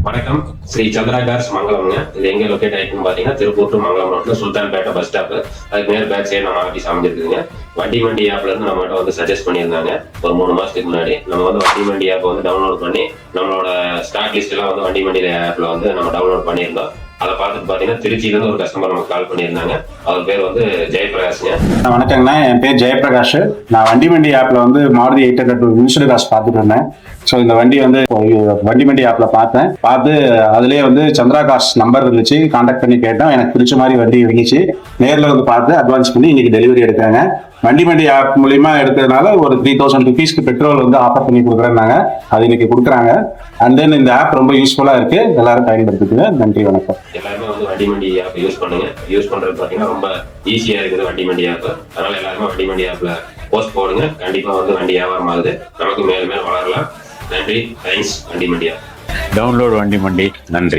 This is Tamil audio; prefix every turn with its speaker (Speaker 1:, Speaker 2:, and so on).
Speaker 1: வணக்கம். ஸ்ரீ சந்திரா கார்ஸ் மங்கலம்ங்க. இது எங்க லொக்கேட் ஆயிருக்குன்னு பாத்தீங்கன்னா திருப்பூர் டு மங்கலம் ரோட்ல சுல்தான்பேட்டை பஸ் ஸ்டாப். அதுக்கு நேர் பேக் சைடு நம்ம ஆஃபீஸ் அமைஞ்சிருக்குங்க. வண்டி மண்டி ஆப்ல இருந்து நம்மகிட்ட வந்து சஜஸ்ட் பண்ணியிருந்தாங்க ஒரு 3 மாசத்துக்கு முன்னாடி. நம்ம வந்து வண்டி மண்டி ஆப் வந்து டவுன்லோட் பண்ணி நம்மளோட ஸ்டாக் லிஸ்ட் எல்லாம் வந்து வண்டி மண்டி ஆப்ல வந்து நம்ம டவுன்லோட் பண்ணியிருந்தோம். அதை பார்த்துட்டு பாத்தீங்கன்னா திருச்சியில இருந்து ஒரு கஸ்டமர் நமக்கு கால் பண்ணியிருந்தாங்க. அவர் பேர் வந்து ஜெயபிரகாஷ்ங்க.
Speaker 2: வணக்கங்கண்ணா, என் பேர் ஜெயபிரகாஷ். நான் வண்டி மண்டி ஆப்ல வந்து மாருதி 800 இன்சூர் காசு பார்த்துட்டு இருந்தேன். ஸோ இந்த வண்டி வந்து வண்டி மண்டி ஆப்ல பார்த்து அதுலேயே வந்து சந்திரா கார்ஸ் நம்பர் இருந்துச்சு. கான்டாக்ட் பண்ணி கேட்டோம். எனக்கு பிடிச்ச மாதிரி வண்டி இருந்துச்சு. நேரில் வந்து பார்த்து அட்வான்ஸ் பண்ணி இன்னைக்கு டெலிவரி எடுக்கிறாங்க. வண்டி மண்டி ஆப் மூலியமா எடுக்கிறதுனால ஒரு 3000 ருபீஸ்க்கு பெட்ரோல் வந்து ஆஃபர் பண்ணி கொடுக்குறேன்னாங்க. அது இன்னைக்கு கொடுக்குறாங்க. அண்ட் தென் இந்த ஆப் ரொம்ப யூஸ்ஃபுல்லா இருக்கு. எல்லாரும் பயன்படுத்துங்க. நன்றி, வணக்கம்.
Speaker 1: எல்லாருமே வந்து வண்டி மண்டி ஆப் யூஸ் பண்ணுங்க. யூஸ் பண்றது பாத்தீங்கன்னா ரொம்ப ஈஸியா இருக்குது வண்டி மண்டி ஆப். அதனால எல்லாருமே வண்டி மண்டி ஆப்ல போஸ்ட் போடுங்க. கண்டிப்பா வந்து வண்டி வியாபாரம் ஆகுது. நமக்கு மேலும் மேலும் வளரலாம். நன்றி, தேங்க்ஸ். வண்டி மண்டி ஆப்
Speaker 3: டவுன்லோட் வண்டி மண்டி. நன்றி.